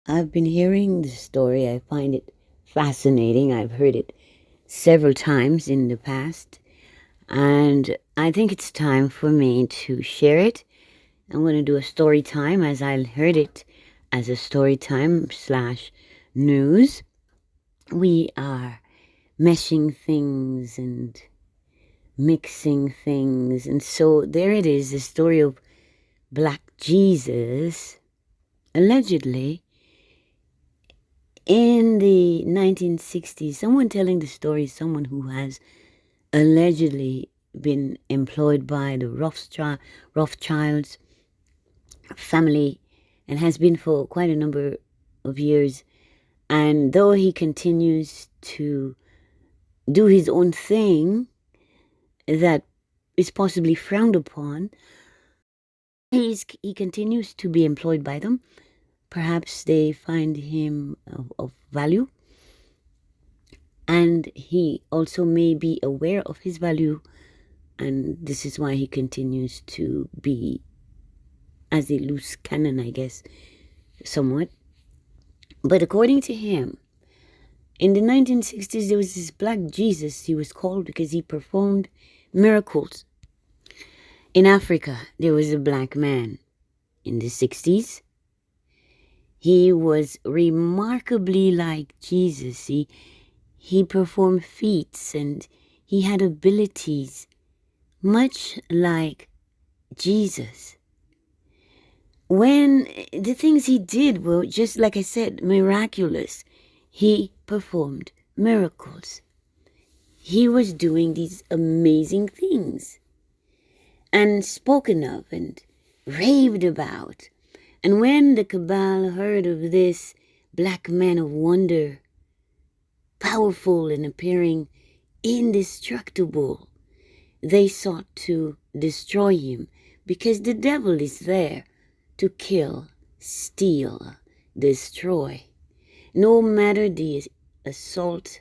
I've been hearing this story. I find it fascinating. I've heard it several times in the past, and I think it's time for me to share it. I'm going to do a story time as I heard it as a story time slash news. We are meshing things and mixing things, and so there it is, the story of Black Jesus, allegedly in the 1960s, someone telling the story, someone who has allegedly been employed by the Rothschilds family and has been for quite a number of years. And though he continues to do his own thing that is possibly frowned upon, he continues to be employed by them. Perhaps they find him of value, and he also may be aware of his value, and this is why he continues to be as a loose cannon, I guess, somewhat. But according to him, in the 1960s, there was this Black Jesus, he was called, because he performed miracles. In Africa, there was a black man in the 60s. He was remarkably like Jesus. He performed feats and he had abilities much like Jesus. When the things he did were, just like I said, miraculous, he performed miracles. He was doing these amazing things and spoken of and raved about. And when the cabal heard of this black man of wonder, powerful and appearing indestructible, they sought to destroy him, because the devil is there to kill, steal, destroy. No matter the assault,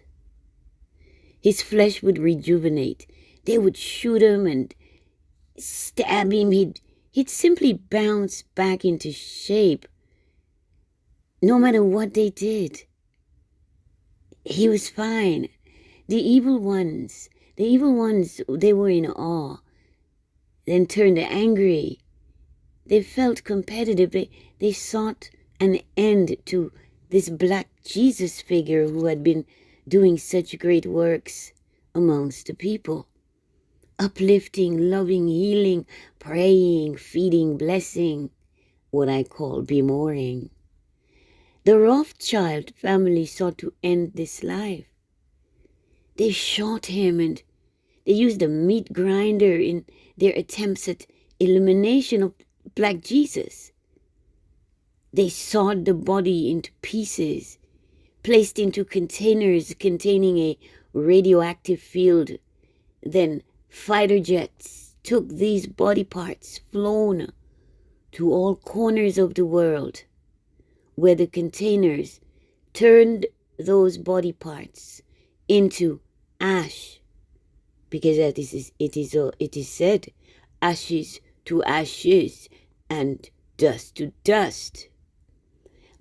his flesh would rejuvenate. They would shoot him and stab him. He'd simply bounce back into shape. No matter what they did, he was fine. The evil ones, they were in awe, then turned angry. They felt competitive. They sought an end to this Black Jesus figure who had been doing such great works amongst the people. Uplifting, loving, healing, praying, feeding, blessing, what I call bemoring. The Rothschild family sought to end this life. They shot him and they used a meat grinder in their attempts at elimination of Black Jesus. They sawed the body into pieces, placed into containers containing a radioactive field. Then fighter jets took these body parts, flown to all corners of the world, where the containers turned those body parts into ash, because it is said, ashes to ashes and dust to dust.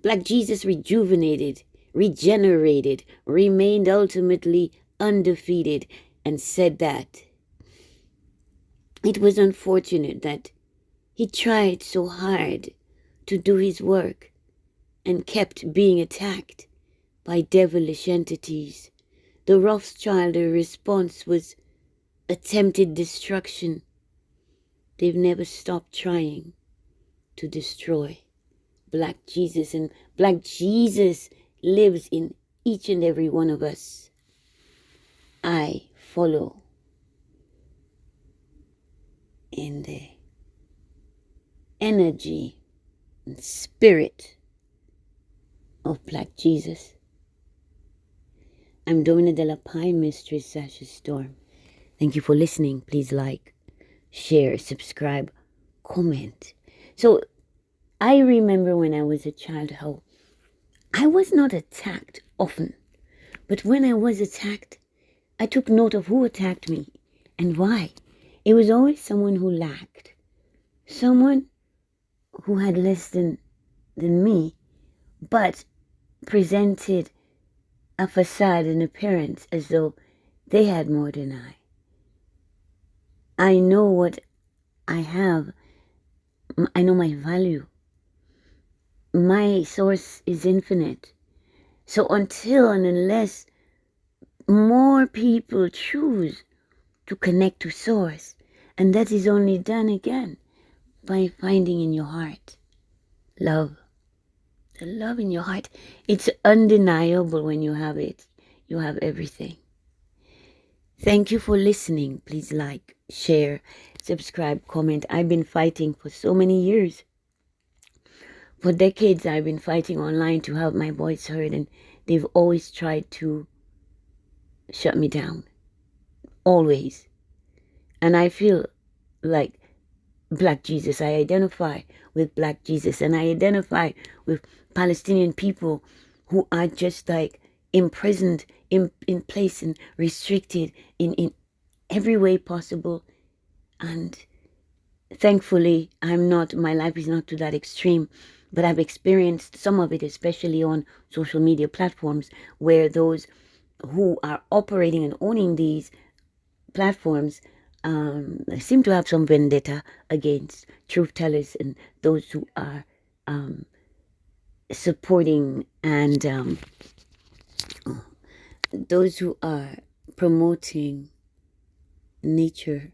Black Jesus rejuvenated, regenerated, remained ultimately undefeated, and said that it was unfortunate that he tried so hard to do his work and kept being attacked by devilish entities. The Rothschild response was attempted destruction. They've never stopped trying to destroy Black Jesus, and Black Jesus lives in each and every one of us. I follow in the energy and spirit of Black Jesus. I'm Domina de la Pine, Mistress Sasha Storm. Thank you for listening. Please like, share, subscribe, comment. So I remember when I was a child how I was not attacked often, but when I was attacked, I took note of who attacked me and why. It was always someone who lacked, someone who had less than me, but presented a facade and appearance as though they had more than I. I know what I have. I know my value. My source is infinite. So until and unless more people choose to connect to source, and that is only done again by finding in your heart love. The love in your heart, it's undeniable when you have it. You have everything. Thank you for listening. Please like, share, subscribe, comment. I've been fighting for so many years. For decades, I've been fighting online to have my voice heard, and they've always tried to shut me down. Always. And I feel like Black Jesus. I identify with Black Jesus, and I identify with Palestinian people who are just like imprisoned in place and restricted in every way possible. And thankfully, my life is not to that extreme, but I've experienced some of it, especially on social media platforms, where those who are operating and owning these platforms seem to have some vendetta against truth tellers and those who are supporting and those who are promoting nature.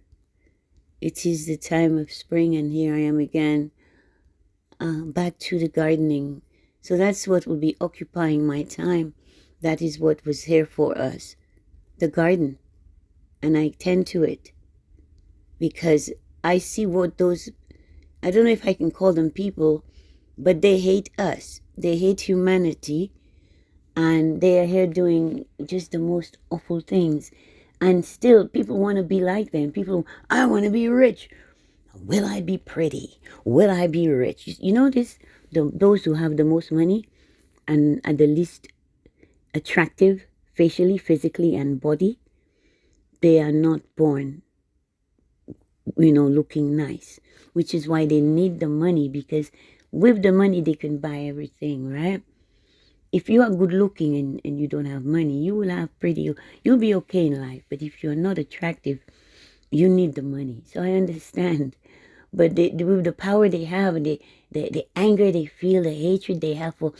It is the time of spring, and here I am again, back to the gardening. So that's what will be occupying my time. That is what was here for us, the garden. And I tend to it because I see what those, I don't know if I can call them people, but they hate us. They hate humanity, and they are here doing just the most awful things. And still, people want to be like them. People, I want to be rich. Will I be pretty? Will I be rich? You know this? Those who have the most money and are the least attractive facially, physically, and body, they are not born, looking nice, which is why they need the money, because with the money they can buy everything, right? If you are good looking and you don't have money, you will have pretty, you'll be okay in life. But if you're not attractive, you need the money. So I understand. But with the power they have, and the anger they feel, the hatred they have for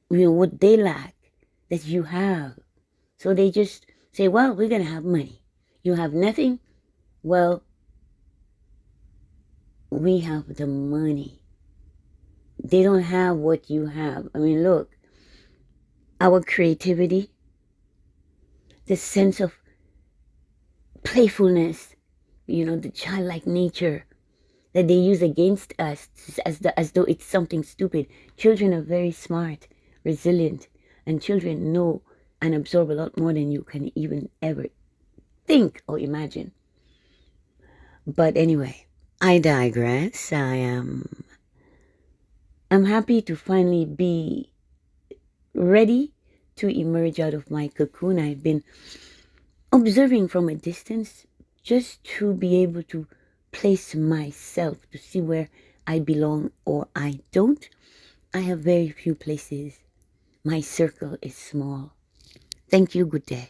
what they lack, that you have. So they just say, well, we're going to have money. You have nothing? Well, we have the money. They don't have what you have. I mean, look, our creativity, the sense of playfulness, the childlike nature that they use against us as though it's something stupid. Children are very smart, resilient, and children know and absorb a lot more than you can even ever think or imagine. But anyway, I digress. I'm happy to finally be ready to emerge out of my cocoon. I've been observing from a distance just to be able to place myself, to see where I belong or I don't. I have very few places. My circle is small. Thank you. Good day.